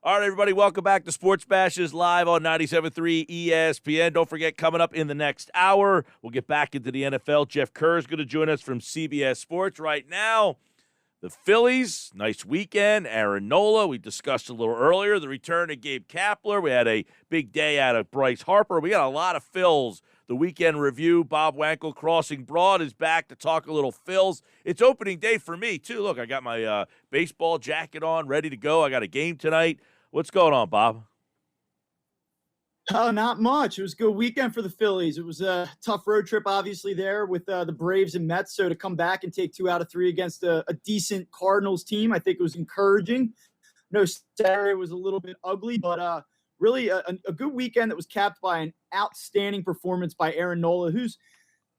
All right, everybody, welcome back to Sports Bashes live on 97.3 ESPN. Don't forget, coming up in the next hour, we'll get back into the NFL. Jeff Kerr is going to join us from CBS Sports. Right now, the Phillies, nice weekend. Aaron Nola, we discussed a little earlier. The return of Gabe Kapler. We had a big day out of Bryce Harper. We got a lot of Phils. The weekend review, Bob Wankel, Crossing Broad, is back to talk a little Phils. It's opening day for me, too. Look, I got my baseball jacket on, ready to go. I got a game tonight. What's going on, Bob? Oh, not much. It was a good weekend for the Phillies. It was a tough road trip, obviously, there with the Braves and Mets. So to come back and take 2 out of 3 against a decent Cardinals team, I think it was encouraging. No, Saturday was a little bit ugly, but really a good weekend that was capped by an outstanding performance by Aaron Nola, who's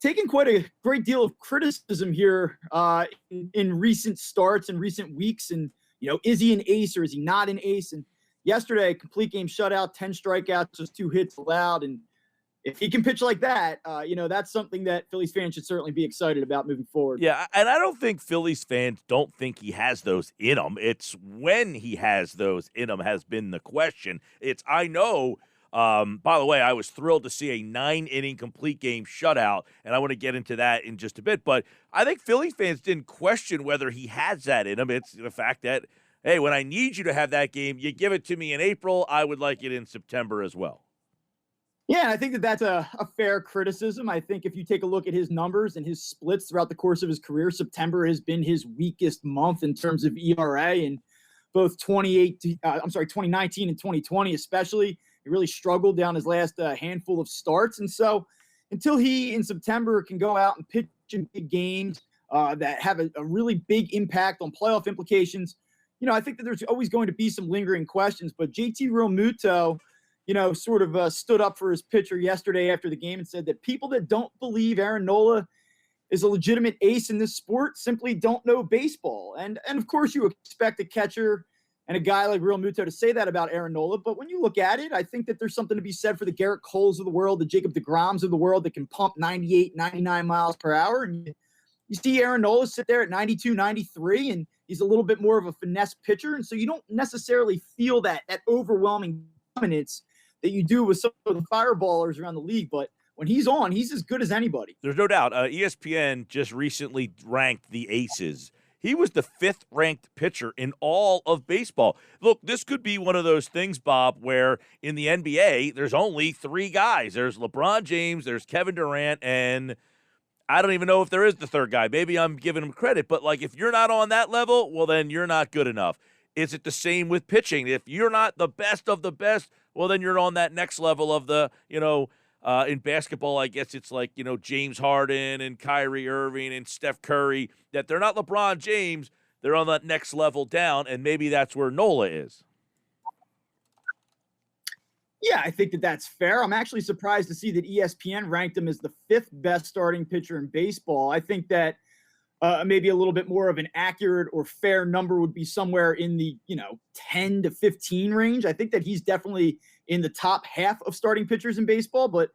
taken quite a great deal of criticism here in recent starts and recent weeks. And, is he an ace or is he not an ace? And yesterday, complete game shutout, 10 strikeouts, just 2 hits allowed. And if he can pitch like that, that's something that Phillies fans should certainly be excited about moving forward. Yeah, and I don't think Phillies fans don't think he has those in him. It's when he has those in him has been the question. I know, by the way, I was thrilled to see a 9-inning complete game shutout, and I want to get into that in just a bit. But I think Phillies fans didn't question whether he has that in him. It's the fact that, hey, when I need you to have that game, you give it to me in April. I would like it in September as well. Yeah, I think that that's a fair criticism. I think if you take a look at his numbers and his splits throughout the course of his career, September has been his weakest month in terms of ERA in both 2019 and 2020 especially. He really struggled down his last handful of starts. And so until he in September can go out and pitch in big games that have a really big impact on playoff implications, I think that there's always going to be some lingering questions. But JT Realmuto, sort of stood up for his pitcher yesterday after the game and said that people that don't believe Aaron Nola is a legitimate ace in this sport simply don't know baseball. And of course, you expect a catcher and a guy like Realmuto to say that about Aaron Nola. But when you look at it, I think that there's something to be said for the Garrett Coles of the world, the Jacob deGroms of the world that can pump 98, 99 miles per hour. And you see Aaron Nola sit there at 92, 93, and he's a little bit more of a finesse pitcher. And so you don't necessarily feel that overwhelming dominance that you do with some of the fireballers around the league. But when he's on, he's as good as anybody. There's no doubt. ESPN just recently ranked the aces. He was the 5th-ranked pitcher in all of baseball. Look, this could be one of those things, Bob, where in the NBA, there's only 3 guys. There's LeBron James, there's Kevin Durant, and I don't even know if there is the 3rd guy. Maybe I'm giving him credit. But, if you're not on that level, well, then you're not good enough. Is it the same with pitching? If you're not the best of the best, well, then you're on that next level of the, in basketball, I guess it's like, James Harden and Kyrie Irving and Steph Curry, that they're not LeBron James. They're on that next level down, and maybe that's where Nola is. Yeah, I think that that's fair. I'm actually surprised to see that ESPN ranked him as the 5th best starting pitcher in baseball. I think that maybe a little bit more of an accurate or fair number would be somewhere in the, 10 to 15 range. I think that he's definitely in the top half of starting pitchers in baseball, but,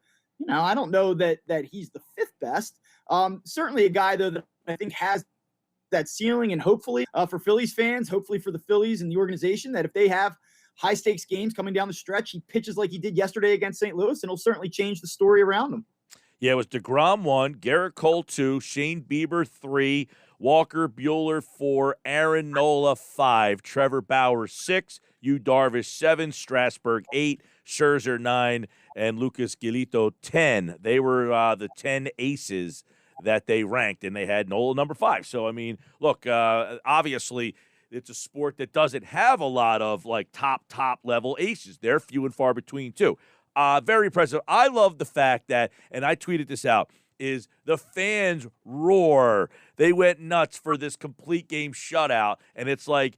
I don't know that he's the 5th best. Certainly a guy, though, that I think has that ceiling, and hopefully for Phillies fans, hopefully for the Phillies and the organization, that if they have high-stakes games coming down the stretch, he pitches like he did yesterday against St. Louis, and it'll certainly change the story around him. Yeah, it was DeGrom 1, Garrett Cole 2, Shane Bieber 3, Walker Buehler 4, Aaron Nola 5, Trevor Bauer 6, Yu Darvish 7, Strasburg 8, Scherzer 9, and Lucas Giolito 10. They were the 10 aces that they ranked, and they had Nola number 5. So, look, obviously it's a sport that doesn't have a lot of, top level aces. They're few and far between, too. Very impressive. I love the fact that, and I tweeted this out, is the fans roar. They went nuts for this complete game shutout. And it's like,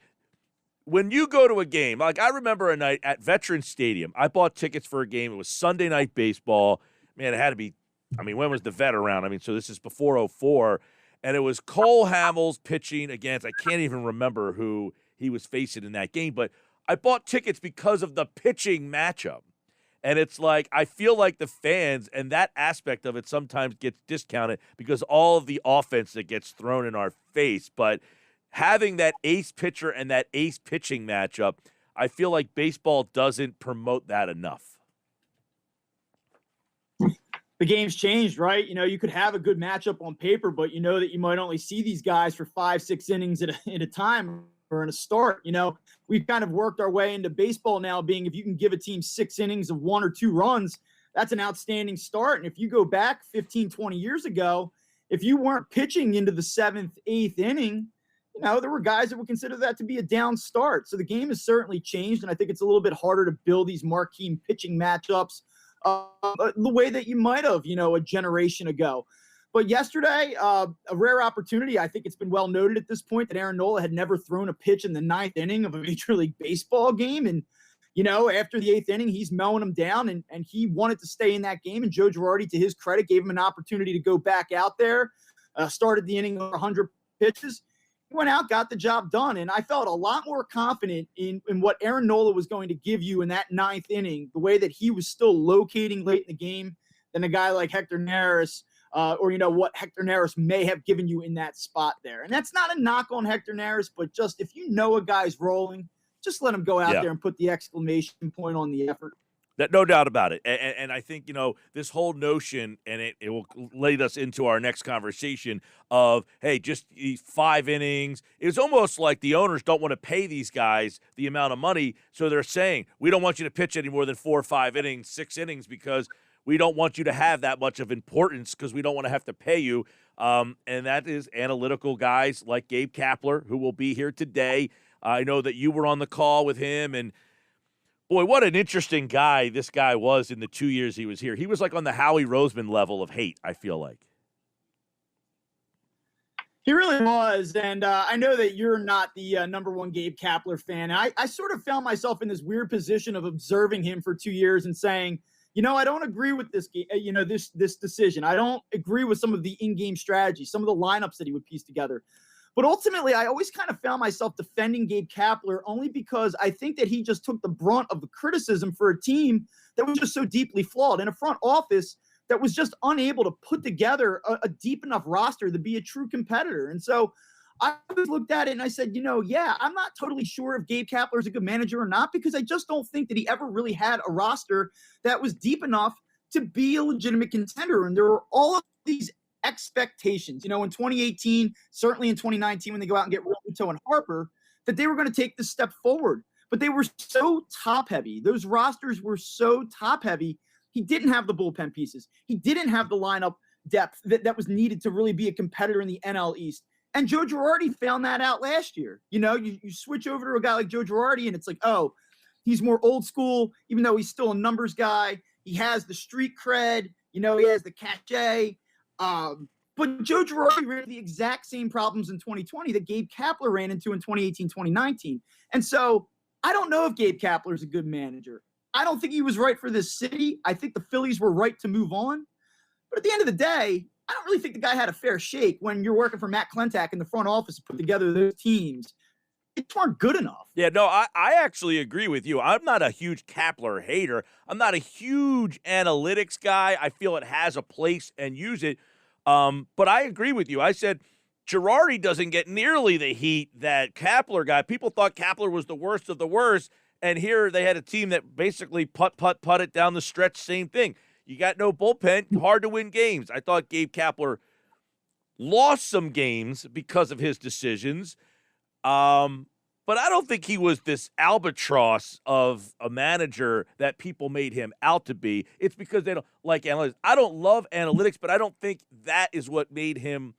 when you go to a game, I remember a night at Veterans Stadium, I bought tickets for a game. It was Sunday Night Baseball. Man, it had to be, when was the vet around? So this is before '04. And it was Cole Hamels pitching against, I can't even remember who he was facing in that game, but I bought tickets because of the pitching matchup. And it's like, I feel like the fans and that aspect of it sometimes gets discounted because all of the offense that gets thrown in our face. But having that ace pitcher and that ace pitching matchup, I feel like baseball doesn't promote that enough. The game's changed, right? You could have a good matchup on paper, but you know that you might only see these guys for 5-6 innings at a time or in a start. We've kind of worked our way into baseball now being, if you can give a team 6 innings of 1 or 2 runs, that's an outstanding start. And if you go back 15, 20 years ago, if you weren't pitching into the 7th, 8th inning, there were guys that would consider that to be a down start. So the game has certainly changed, and I think it's a little bit harder to build these marquee pitching matchups the way that you might have, a generation ago. But yesterday, a rare opportunity. I think it's been well noted at this point that Aaron Nola had never thrown a pitch in the 9th inning of a Major League Baseball game. And, after the 8th inning, he's mowing them down, and he wanted to stay in that game. And Joe Girardi, to his credit, gave him an opportunity to go back out there, started the inning over 100 pitches. He went out, got the job done, and I felt a lot more confident in what Aaron Nola was going to give you in that 9th inning, the way that he was still locating late in the game, than a guy like Hector Neris, or what Hector Neris may have given you in that spot there. And that's not a knock on Hector Neris, but just if you know a guy's rolling, just let him go out there and put the exclamation point on the effort. No doubt about it. And I think, this whole notion, and it will lead us into our next conversation of, hey, just 5 innings. It's almost like the owners don't want to pay these guys the amount of money. So they're saying, we don't want you to pitch any more than 4 or 5 innings, 6 innings, because we don't want you to have that much of importance because we don't want to have to pay you. And that is analytical guys like Gabe Kapler, who will be here today. I know that you were on the call with him, and boy, what an interesting guy this guy was in the 2 years he was here. He was like on the Howie Roseman level of hate, I feel like. He really was, and I know that you're not the number one Gabe Kapler fan. I sort of found myself in this weird position of observing him for 2 years and saying, I don't agree with this, this decision. I don't agree with some of the in-game strategy, some of the lineups that he would piece together. But ultimately, I always kind of found myself defending Gabe Kapler only because I think that he just took the brunt of the criticism for a team that was just so deeply flawed, and a front office that was just unable to put together a deep enough roster to be a true competitor. And so I looked at it and I said, I'm not totally sure if Gabe Kapler is a good manager or not, because I just don't think that he ever really had a roster that was deep enough to be a legitimate contender. And there were all of these expectations, in 2018, certainly in 2019, when they go out and get Realmuto and Harper, that they were going to take this step forward. But they were so top heavy. Those rosters were so top heavy. He didn't have the bullpen pieces. He didn't have the lineup depth that was needed to really be a competitor in the NL East. And Joe Girardi found that out last year. You switch over to a guy like Joe Girardi, and it's like, oh, he's more old school, even though he's still a numbers guy. He has the street cred. He has the cachet. But Joe Girardi ran the exact same problems in 2020 that Gabe Kapler ran into in 2018, 2019. And so I don't know if Gabe Kapler is a good manager. I don't think he was right for this city. I think the Phillies were right to move on. But at the end of the day, I don't really think the guy had a fair shake when you're working for Matt Klentak in the front office to put together those teams. It weren't good enough. Yeah, no, I actually agree with you. I'm not a huge Kapler hater. I'm not a huge analytics guy. I feel it has a place and use it. But I agree with you. I said Girardi doesn't get nearly the heat that Kapler got. People thought Kapler was the worst of the worst, and here they had a team that basically putted down the stretch, same thing. You got no bullpen, hard to win games. I thought Gabe Kapler lost some games because of his decisions. But I don't think he was this albatross of a manager that people made him out to be. It's because they don't like analytics. I don't love analytics, but I don't think that is what made him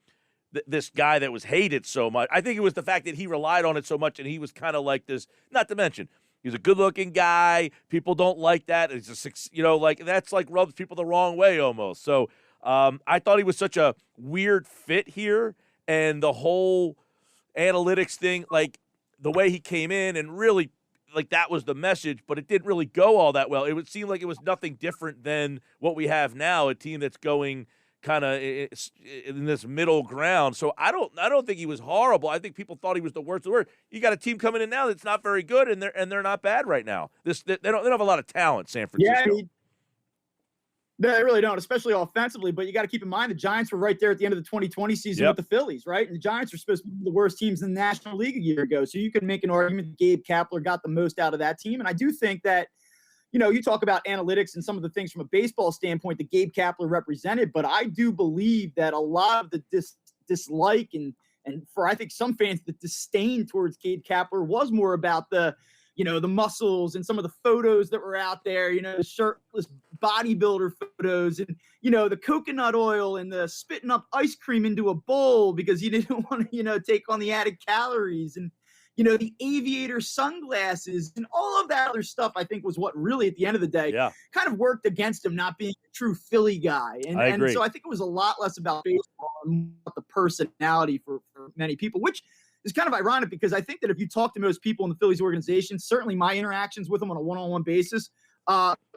this guy that was hated so much. I think it was the fact that he relied on it so much, and he was kind of like this, not to mention, he's a good-looking guy. People don't like that. It's that's like rubs people the wrong way almost. So I thought he was such a weird fit here, and the whole analytics thing, like the way he came in and really like that was the message, but it didn't really go all that well. It would seem like it was nothing different than what we have now, a team that's going kind of in this middle ground. So I don't think he was horrible. I think people thought he was the worst of the worst. You got a team coming in now that's not very good, and they're not bad right now. They don't have a lot of talent, San Francisco. Yeah, They really don't, especially offensively. But you got to keep in mind the Giants were right there at the end of the 2020 season with the Phillies, right? And the Giants were supposed to be the worst teams in the National League a year ago. So you could make an argument that Gabe Kapler got the most out of that team. And I do think that, you talk about analytics and some of the things from a baseball standpoint that Gabe Kapler represented, but I do believe that a lot of the dislike and for, I think, some fans, the disdain towards Gabe Kapler was more about the muscles and some of the photos that were out there, the shirtless bodybuilder photos and, the coconut oil and the spitting up ice cream into a bowl because you didn't want to, take on the added calories and, the aviator sunglasses and all of that other stuff, I think was what really at the end of the day kind of worked against him not being a true Philly guy. And so I think it was a lot less about baseball and about the personality for many people, which is kind of ironic because I think that if you talk to most people in the Phillies organization, certainly my interactions with him on a one-on-one basis,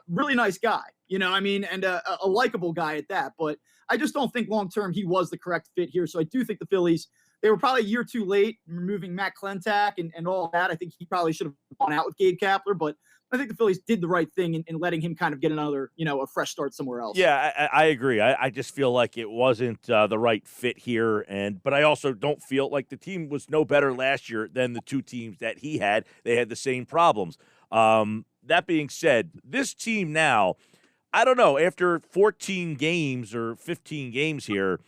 really nice guy, and a likable guy at that. But I just don't think long-term he was the correct fit here. So I do think the Phillies, they were probably a year too late in removing Matt Klentak and all that. I think he probably should have gone out with Gabe Kapler, but I think the Phillies did the right thing in letting him kind of get another, a fresh start somewhere else. Yeah, I agree. I just feel like it wasn't the right fit here, but I also don't feel like the team was no better last year than the two teams that he had. They had the same problems. That being said, this team now, I don't know, after 14 games or 15 games here,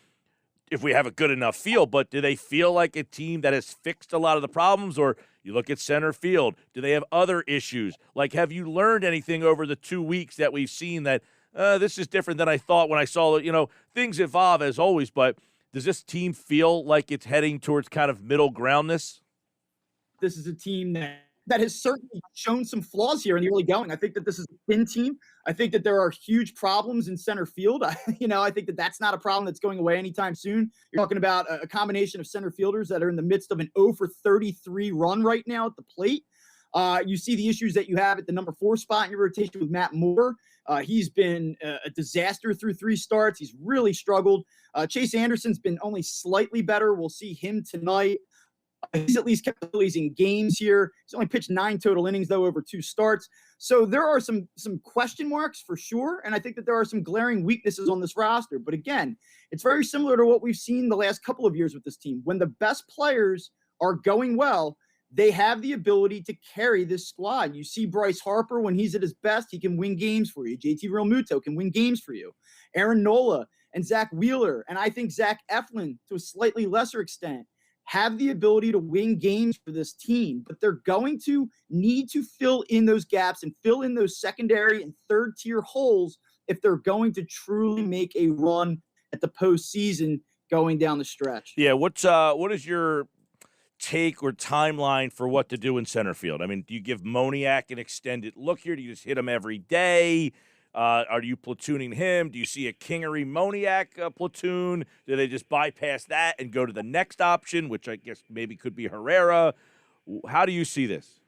if we have a good enough feel, but do they feel like a team that has fixed a lot of the problems? Or you look at center field, do they have other issues? Like, have you learned anything over the 2 weeks that we've seen that this is different than I thought when I saw it? Things evolve as always, but does this team feel like it's heading towards kind of middle groundness? This is a team that has certainly shown some flaws here in the early going. I think that this is a thin team. I think that there are huge problems in center field. I think that that's not a problem that's going away anytime soon. You're talking about a combination of center fielders that are in the midst of an 0 for 33 run right now at the plate. You see the issues that you have at the number 4 spot in your rotation with Matt Moore. He's been a disaster through 3 starts. He's really struggled. Chase Anderson's been only slightly better. We'll see him tonight. He's at least kept the Phillies in games here. He's only pitched 9 total innings, though, over 2 starts. So there are some question marks for sure, and I think that there are some glaring weaknesses on this roster. But again, it's very similar to what we've seen the last couple of years with this team. When the best players are going well, they have the ability to carry this squad. You see Bryce Harper, when he's at his best, he can win games for you. JT Realmuto can win games for you. Aaron Nola and Zach Wheeler, and I think Zach Eflin to a slightly lesser extent, have the ability to win games for this team, but they're going to need to fill in those gaps and fill in those secondary and third tier holes if they're going to truly make a run at the postseason going down the stretch. Yeah, what is your take or timeline for what to do in center field? I mean, do you give Moniak an extended look here? Do you just hit him every day? Are you platooning him? Do you see a Kingery Moniak platoon? Do they just bypass that and go to the next option, which I guess maybe could be Herrera? How do you see this?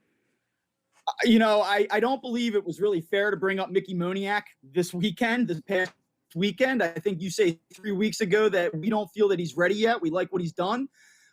I don't believe it was really fair to bring up Mickey Moniak this past weekend. I think you say 3 weeks ago that we don't feel that he's ready yet. We like what he's done.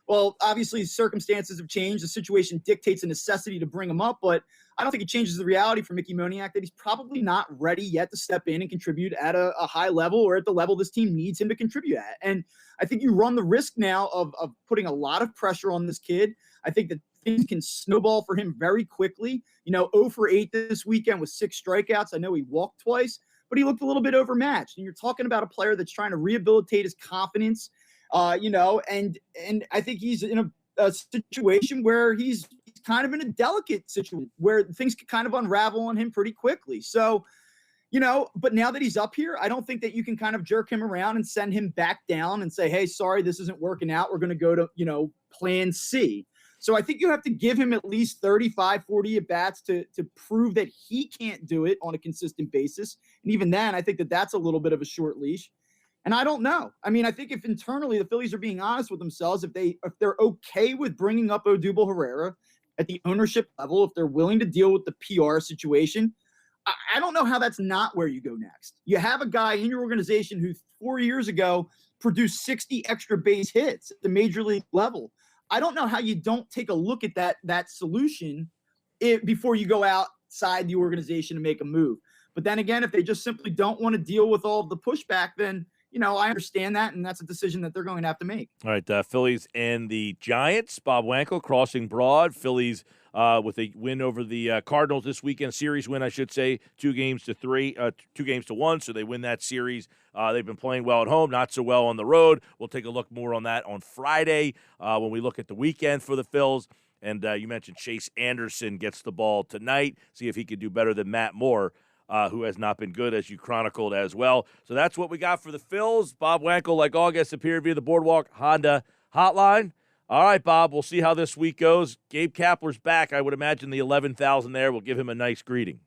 Well, obviously, circumstances have changed. The situation dictates a necessity to bring him up, but I don't think it changes the reality for Mickey Moniak that he's probably not ready yet to step in and contribute at a high level or at the level this team needs him to contribute at. And I think you run the risk now of putting a lot of pressure on this kid. I think that things can snowball for him very quickly. 0 for 8 this weekend with 6 strikeouts. I know he walked twice, but he looked a little bit overmatched. And you're talking about a player that's trying to rehabilitate his confidence, and I think he's in a situation where he's kind of in a delicate situation where things could kind of unravel on him pretty quickly. So, but now that he's up here, I don't think that you can kind of jerk him around and send him back down and say, hey, sorry, this isn't working out. We're going to go to, plan C. So I think you have to give him at least 35, 40 at-bats to prove that he can't do it on a consistent basis. And even then, I think that that's a little bit of a short leash. And I don't know. I mean, I think if internally the Phillies are being honest with themselves, if they're okay with bringing up Odubel Herrera at the ownership level, if they're willing to deal with the PR situation, I don't know how that's not where you go next. You have a guy in your organization who 4 years ago produced 60 extra base hits at the major league level. I don't know how you don't take a look at that solution before you go outside the organization to make a move. But then again, if they just simply don't want to deal with all of the pushback, then, I understand that, and that's a decision that they're going to have to make. All right, Phillies and the Giants. Bob Wankel crossing broad. Phillies with a win over the Cardinals this weekend, series win, I should say, 2-1. So they win that series. They've been playing well at home, not so well on the road. We'll take a look more on that on Friday when we look at the weekend for the Phils. And you mentioned Chase Anderson gets the ball tonight. See if he could do better than Matt Moore, who has not been good, as you chronicled as well. So that's what we got for the Phils. Bob Wankel, like August, appeared via the Boardwalk Honda hotline. All right, Bob, we'll see how this week goes. Gabe Kapler's back. I would imagine the 11,000 there will give him a nice greeting.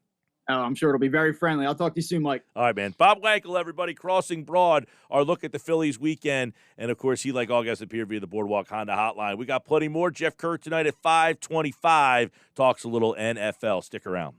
Oh, I'm sure it'll be very friendly. I'll talk to you soon, Mike. All right, man. Bob Wankel, everybody, crossing broad. Our look at the Phillies weekend. And, of course, he, like August, appeared via the Boardwalk Honda hotline. We got plenty more. Jeff Kerr tonight at 5:25 talks a little NFL. Stick around.